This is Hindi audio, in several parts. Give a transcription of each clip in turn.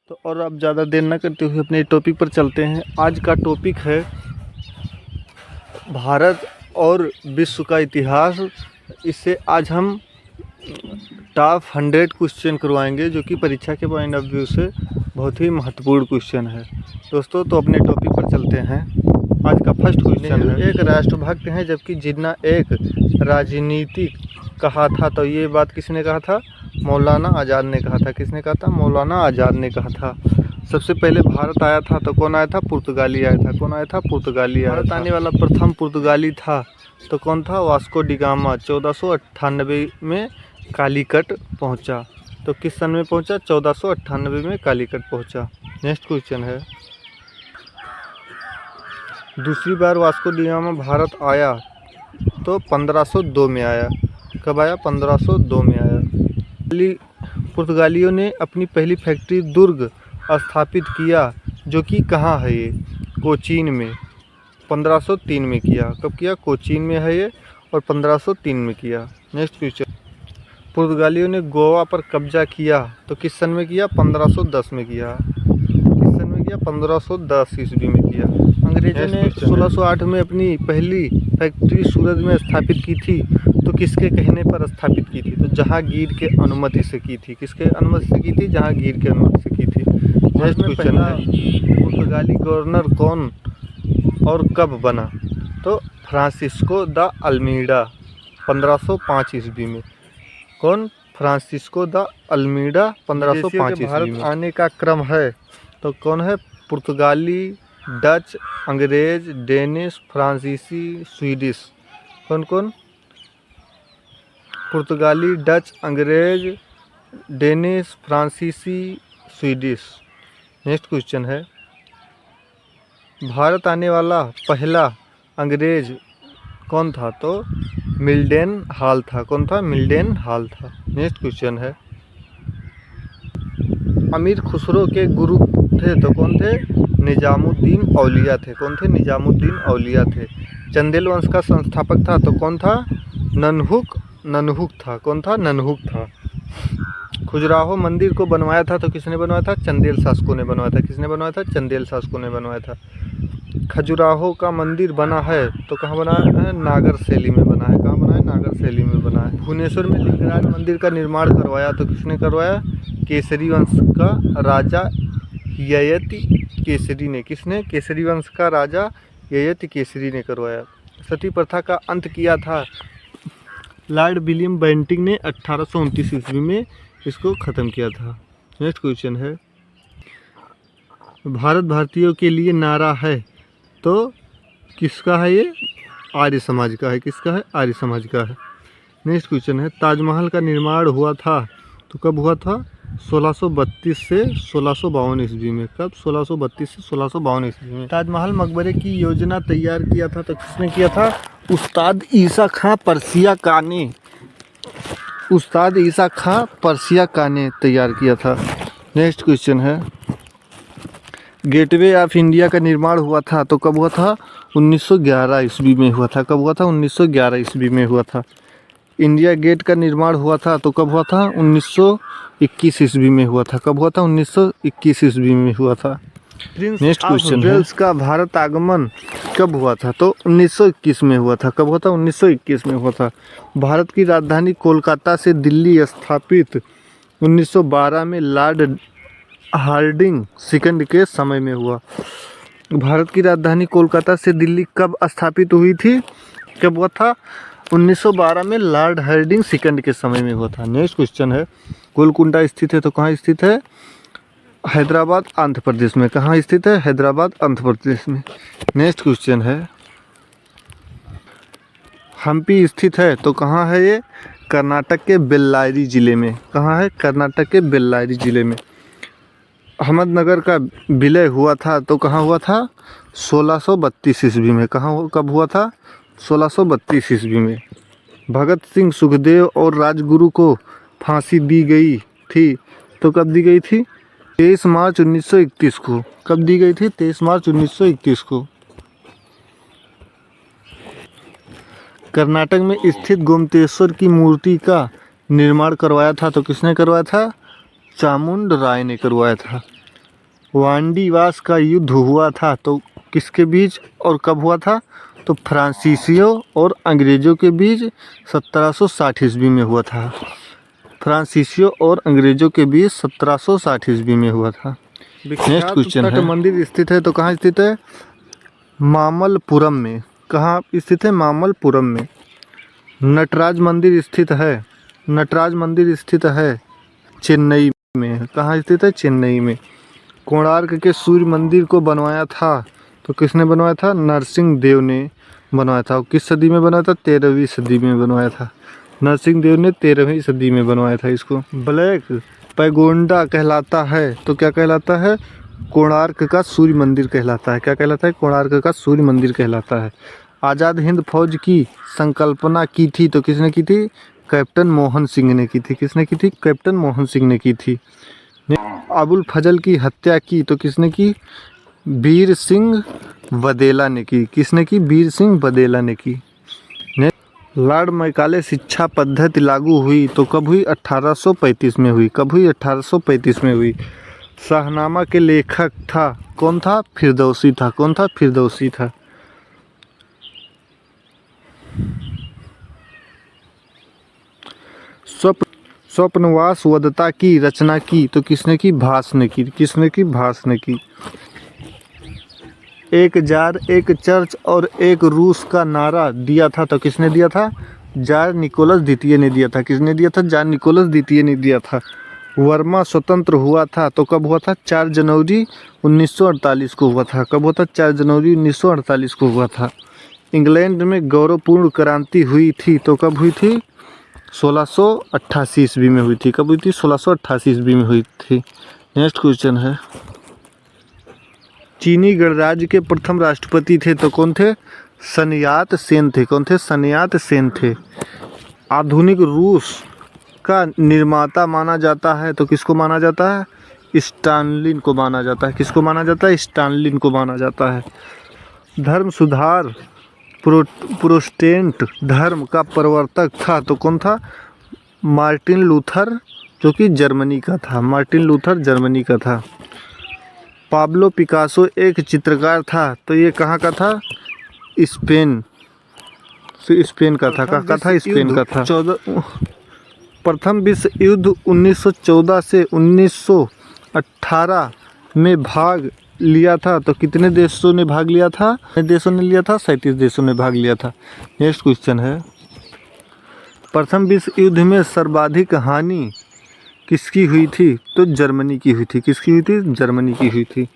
तो और अब ज़्यादा देर न करते हुए अपने टॉपिक पर चलते हैं। आज का टॉपिक है भारत और विश्व का इतिहास। इससे आज हम टॉप 100 क्वेश्चन करवाएंगे जो कि परीक्षा के पॉइंट ऑफ व्यू से बहुत ही महत्वपूर्ण क्वेश्चन है। दोस्तों तो अपने टॉपिक पर चलते हैं। आज का फर्स्ट क्वेश्चन है, एक राष्ट्रभक्त हैं जबकि जिन्ना एक राजनीतिक कहा था। तो ये बात किसने कहा था? मौलाना आज़ाद ने कहा था। किसने कहा था? मौलाना आज़ाद ने कहा था। सबसे पहले भारत आया था तो कौन आया था? पुर्तगाली आया था। कौन आया था? पुर्तगाली आया था। भारत आने वाला प्रथम पुर्तगाली था तो कौन था? Vasco D gamma. 1498 में कालीकट पहुंचा। तो किस सन में पहुंचा? 1498 में कालीकट पहुंचा। नेक्स्ट क्वेश्चन है, दूसरी बार वास्को डी गामा भारत आया तो 1502 में आया। कब आया? 1502 में आया। पुर्तगालियों ने अपनी पहली फैक्ट्री दुर्ग स्थापित किया जो कि कहाँ है? ये कोचीन में 1503 में किया। कब किया? कोचीन में है ये और 1503 में किया। नेक्स्ट क्वेश्चन, पुर्तगालियों ने गोवा पर कब्जा किया तो किस सन में किया? 1510 में किया। किस सन में किया? 1510 ईस्वी में किया। अंग्रेजों ने 1608 में अपनी पहली फैक्ट्री सूरत में स्थापित की थी तो किसके कहने पर स्थापित की थी? तो जहांगीर के अनुमति से की थी। किसके अनुमति से की थी? जहांगीर के अनुमति से की थी। नेक्स्ट क्वेश्चन है, पुर्तगाली गवर्नर कौन और कब बना? तो फ्रांसिस्को द अल्मीडा 1505 ईस्वी में। कौन? फ्रांसिस्को द अल्मीडा 1505 ईस्वी में। भारत आने का क्रम है तो कौन है? पुर्तगाली, डच, अंग्रेज, डेनिश, फ्रांसीसी, स्वीडिश। कौन कौन? पुर्तगाली, डच, अंग्रेज, डेनिश, फ्रांसीसी, स्वीडिश। नेक्स्ट क्वेश्चन है, भारत आने वाला पहला अंग्रेज कौन था? तो मिल्डन हॉल था। कौन था? मिल्डन हॉल था। नेक्स्ट क्वेश्चन है, अमीर खुसरो के गुरु थे तो कौन थे? निजामुद्दीन औलिया थे। कौन थे? निजामुद्दीन औलिया थे। चंदेल वंश का संस्थापक था तो कौन था? ननहुक था। कौन था? ननहुक था। खजुराहो मंदिर को बनवाया था तो किसने बनवाया था? चंदेल शासकों ने बनवाया था। किसने बनवाया था? चंदेल शासकों ने बनवाया था। खजुराहो का मंदिर बना है तो कहाँ बना है? नागर शैली में बना है। कहाँ बना है? नागर शैली में बना है। भुवनेश्वर में लिंगराज मंदिर का निर्माण करवाया तो किसने करवाया? केसरी वंश का राजा ययति केसरी ने। किसने? केसरी वंश का राजा ययति केसरी ने करवाया। सती प्रथा का अंत किया था लॉर्ड विलियम बेंटिंग ने 1829 ईस्वी में इसको ख़त्म किया था। नेक्स्ट क्वेश्चन है, भारत भारतीयों के लिए नारा है तो किसका है? ये आर्य समाज का है। किसका है? आर्य समाज का है। नेक्स्ट क्वेश्चन है, ताजमहल का निर्माण हुआ था तो कब हुआ था? 1632 से 1652 ईस्वी में। कब? 1632 से 1652 ईस्वी में। ताजमहल मकबरे की योजना तैयार किया था तो किसने किया था? उस्ताद ईसा खां पर्सिया का ने। उस्ताद ईसा खां पर्सिया का ने तैयार किया था। नेक्स्ट क्वेश्चन है, गेटवे ऑफ इंडिया का निर्माण हुआ था तो कब हुआ था? 1911 ईस्वी में हुआ था। कब हुआ था? 1911 ईस्वी में हुआ था। इंडिया गेट का निर्माण हुआ था तो कब हुआ था? 1921 ईस्वी में हुआ था। कब हुआ था? 1921 ईस्वी में हुआ था। नेक्स्ट क्वेश्चन है, वेल्स का भारत आगमन कब हुआ था? तो 1921 में हुआ था। कब हुआ था? 1921 में हुआ था। भारत की राजधानी कोलकाता से दिल्ली स्थापित 1912 में लॉर्ड हार्डिंग सेकंड के समय में हुआ। भारत की राजधानी कोलकाता से दिल्ली कब स्थापित हुई थी? कब हुआ था? 1912 में लॉर्ड हार्डिंग सेकंड के समय में हुआ था। नेक्स्ट क्वेश्चन है, गोलकुंडा स्थित है तो कहाँ स्थित है? हैदराबाद आंध्र प्रदेश में। कहाँ स्थित है? हैदराबाद आंध्र प्रदेश में। नेक्स्ट क्वेश्चन है, हम्पी स्थित है तो कहाँ है ये? कर्नाटक के बेल्लारी जिले में। कहाँ है? कर्नाटक के बेल्लारी जिले में। अहमदनगर का विलय हुआ था तो कहाँ हुआ था? 1632 ईस्वी में। कहाँ? कब हुआ था? 1632 ईस्वी में। भगत सिंह, सुखदेव और राजगुरु को फांसी दी गई थी तो कब दी गई थी? 23 मार्च 1931 को। कब दी गई थी? 23 मार्च 1931 को। कर्नाटक में स्थित गोमतेश्वर की मूर्ति का निर्माण करवाया था तो किसने करवाया था? चामुंड राय ने करवाया था। वांडीवास का युद्ध हुआ था तो किसके बीच और कब हुआ था? तो फ्रांसीसियों और अंग्रेज़ों के बीच 1760 ईस्वी में हुआ था। फ्रांसीसियों और अंग्रेज़ों के बीच 1760 ईस्वी में हुआ था। नेक्स्ट क्वेश्चन है, मंदिर स्थित है तो कहाँ स्थित है? मामल्लपुरम में। कहाँ स्थित है? मामल्लपुरम में। नटराज मंदिर स्थित है, नटराज मंदिर स्थित है चेन्नई में। कहाँ स्थित है? चेन्नई में। कोणार्क के सूर्य मंदिर को बनवाया था तो किसने बनवाया था? नरसिंह देव ने बनवाया था। किस सदी में बनवाया था? 13वीं सदी में बनवाया था। नरसिंह देव ने 13वीं सदी में बनवाया था इसको। ब्लैक पैगोंडा कहलाता है तो क्या कहलाता है? कोणार्क का सूर्य मंदिर कहलाता है। क्या कहलाता है? कोणार्क का सूर्य मंदिर कहलाता है। आज़ाद हिंद फौज की संकल्पना की थी तो किसने की थी? कैप्टन मोहन सिंह ने की थी। किसने की थी? कैप्टन मोहन सिंह ने की थी। अबुल फजल की हत्या की तो किसने की? वीर सिंह बदेला ने की। किसने की? वीर सिंह बदेला ने की। लॉर्ड मैकाले शिक्षा पद्धति लागू हुई तो कब हुई? 1835 में हुई। कब हुई? 1835 में हुई। शाहनामा के लेखक था कौन था? फिरदौसी था। कौन था? फिरदौसी था। स्वप्नवास वदता की रचना की तो किसने की? भास ने की। किसने की? भास ने की। एक जार, एक चर्च और एक रूस का नारा दिया था तो किसने दिया था? जार निकोलस द्वितीय ने दिया था। किसने दिया था? जार निकोलस द्वितीय ने दिया था। वर्मा स्वतंत्र हुआ था तो कब हुआ था? 4 जनवरी 1948 को हुआ था। कब हुआ था? 4 जनवरी 1948 को हुआ था। इंग्लैंड में गौरवपूर्ण क्रांति हुई थी तो कब हुई थी? 1688 ईस्वी में हुई थी। कब हुई थी? 1688 ईस्वी में हुई थी। नेक्स्ट क्वेश्चन है, चीनी गणराज्य के प्रथम राष्ट्रपति थे तो कौन थे? सनयात सेन थे। कौन थे? सनयात सेन थे। आधुनिक रूस का निर्माता माना जाता है तो किसको माना जाता है? स्टालिन को माना जाता है। किसको माना जाता है? स्टालिन को माना जाता है। धर्म सुधार प्रोटेस्टेंट धर्म का प्रवर्तक था तो कौन था? मार्टिन लूथर, जो कि जर्मनी का था। मार्टिन लूथर जर्मनी का था। पाब्लो पिकासो एक चित्रकार था तो ये कहाँ का था? स्पेन का था। कहाँ था? स्पेन का था। प्रथम विश्व युद्ध 1914 से 1918 में भाग लिया था तो कितने देशों ने भाग लिया था? कितने देशों ने लिया था? 37 देशों ने भाग लिया था। नेक्स्ट क्वेश्चन है, प्रथम विश्व युद्ध में सर्वाधिक हानि किसकी हुई थी? तो जर्मनी की हुई थी। किसकी हुई थी? जर्मनी की हुई थी।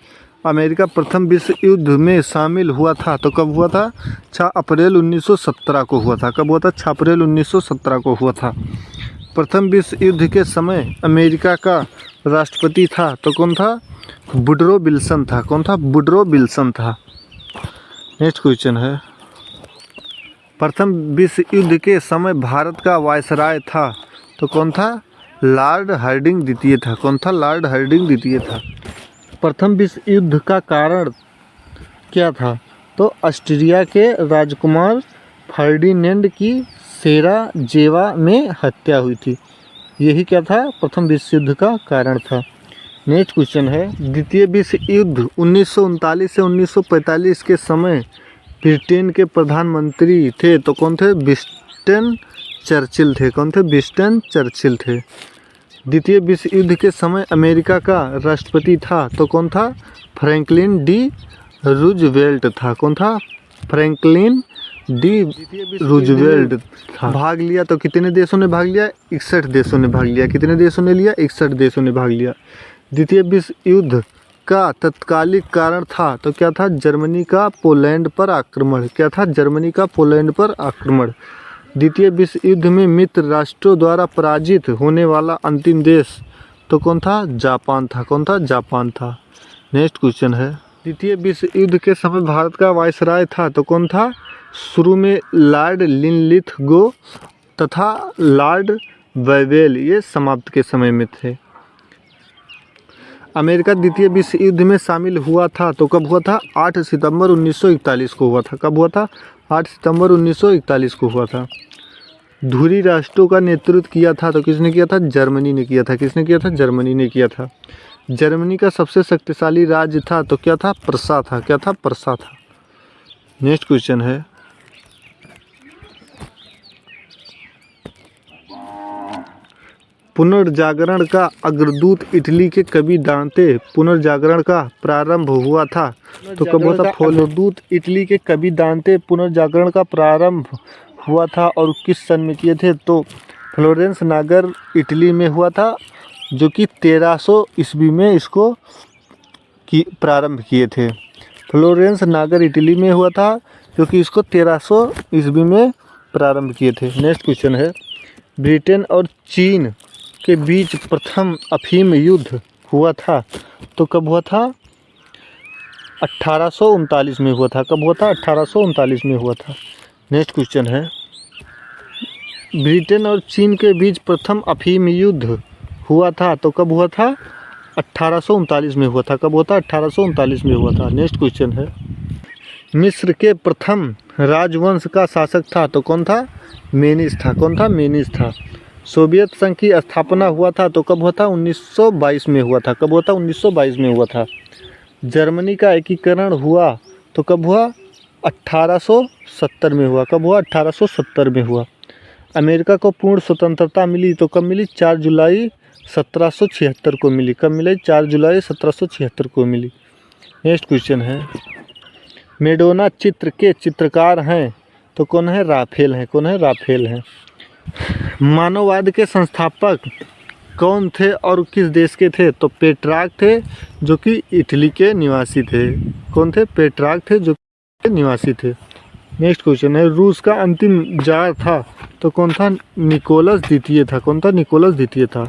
अमेरिका प्रथम विश्व युद्ध में शामिल हुआ था तो कब हुआ था? 6 अप्रैल 1917 को हुआ था। कब हुआ था? 6 अप्रैल 1917 को हुआ था। प्रथम विश्व युद्ध के समय अमेरिका का राष्ट्रपति था तो कौन था? वुडरो विल्सन था। कौन था? वुडरो विल्सन था। नेक्स्ट क्वेश्चन है, प्रथम विश्व युद्ध के समय भारत का वायसराय था तो कौन था? लॉर्ड हार्डिंग द्वितीय था। कौन था? लॉर्ड हार्डिंग द्वितीय था। प्रथम विश्व युद्ध का कारण क्या था? तो ऑस्ट्रिया के राजकुमार फर्डिनेंड की सेराजेवा में हत्या हुई थी। यही क्या था? प्रथम विश्व युद्ध का कारण था। नेक्स्ट क्वेश्चन है, द्वितीय विश्व युद्ध 1939 से 1945 के समय ब्रिटेन के प्रधानमंत्री थे तो कौन थे? विंस्टन चर्चिल थे। कौन थे? विंस्टन चर्चिल थे। द्वितीय विश्व युद्ध के समय अमेरिका का राष्ट्रपति था तो कौन था? फ्रैंकलिन डी रूजवेल्ट था। कौन था? फ्रैंकलिन डी रूजवेल्ट था। भाग लिया तो कितने देशों ने भाग लिया? 61 देशों ने भाग लिया। कितने देशों ने लिया? 61 देशों ने भाग लिया। द्वितीय विश्व युद्ध का तत्कालिक कारण था तो क्या था? जर्मनी का पोलैंड पर आक्रमण। क्या था? जर्मनी का पोलैंड पर आक्रमण। द्वितीय विश्व युद्ध में मित्र राष्ट्रों द्वारा पराजित होने वाला अंतिम देश तो कौन था? जापान था। कौन था? जापान था। नेक्स्ट क्वेश्चन है, द्वितीय विश्व युद्ध के समय भारत का वायसराय था तो कौन था? शुरू में लॉर्ड लिनलिथगो तथा लॉर्ड वेवेल, ये समाप्त के समय में थे। अमेरिका द्वितीय विश्व युद्ध में शामिल हुआ था तो कब हुआ था? 8 सितंबर 1941 को हुआ था। कब हुआ था? 8 सितंबर 1941 को हुआ था। धुरी राष्ट्रों का नेतृत्व किया था तो किसने किया था? जर्मनी ने किया था। किसने किया था? जर्मनी ने किया था। जर्मनी का सबसे शक्तिशाली राज्य था तो क्या था? प्रसा था। क्या था? प्रसा था। नेक्स्ट क्वेश्चन है, पुनर्जागरण का अग्रदूत इटली के कवि दांते पुनर्जागरण का प्रारंभ हुआ था तो कब हुआ था? अग्रदूत इटली के कवि दांते पुनर्जागरण का प्रारंभ हुआ था और किस सन में किए थे? तो फ्लोरेंस नागर इटली में हुआ था, जो कि 1300 ईस्वी में इसको प्रारंभ किए थे। फ्लोरेंस नागर इटली में हुआ था, जो कि इसको 1300 ईस्वी में प्रारंभ किए थे। नेक्स्ट क्वेश्चन है, ब्रिटेन और चीन के बीच प्रथम अफीम युद्ध हुआ था तो कब हुआ था? 1839 में हुआ था। कब हुआ था? 1839 में हुआ था। नेक्स्ट क्वेश्चन है, ब्रिटेन और चीन के बीच प्रथम अफीम युद्ध हुआ था तो कब हुआ था? 1839 में हुआ था। कब हुआ था? 1839 में हुआ था। नेक्स्ट क्वेश्चन है, मिस्र के प्रथम राजवंश का शासक था तो कौन था? मेनिस था। कौन था? मेनिस था। सोवियत संघ की स्थापना हुआ था तो कब हुआ था? 1922 में हुआ था। कब हुआ था? 1922 में हुआ था। जर्मनी का एकीकरण हुआ तो कब हुआ? 1870 में हुआ। कब हुआ? 1870 में हुआ। अमेरिका को पूर्ण स्वतंत्रता मिली तो कब मिली? 4 जुलाई 1776 को मिली। कब मिली? 4 जुलाई 1776 को मिली। नेक्स्ट क्वेश्चन है, मेडोना चित्र के चित्रकार हैं तो कौन है? राफेल हैं। कौन है? राफेल हैं। मानववाद के संस्थापक कौन थे और किस देश के थे? तो पेट्रार्क थे, जो कि इटली के निवासी थे। कौन थे? पेट्रार्क थे, जो कि निवासी थे। नेक्स्ट क्वेश्चन है, रूस का अंतिम जार था तो कौन था? निकोलस द्वितीय था। कौन था? निकोलस द्वितीय था।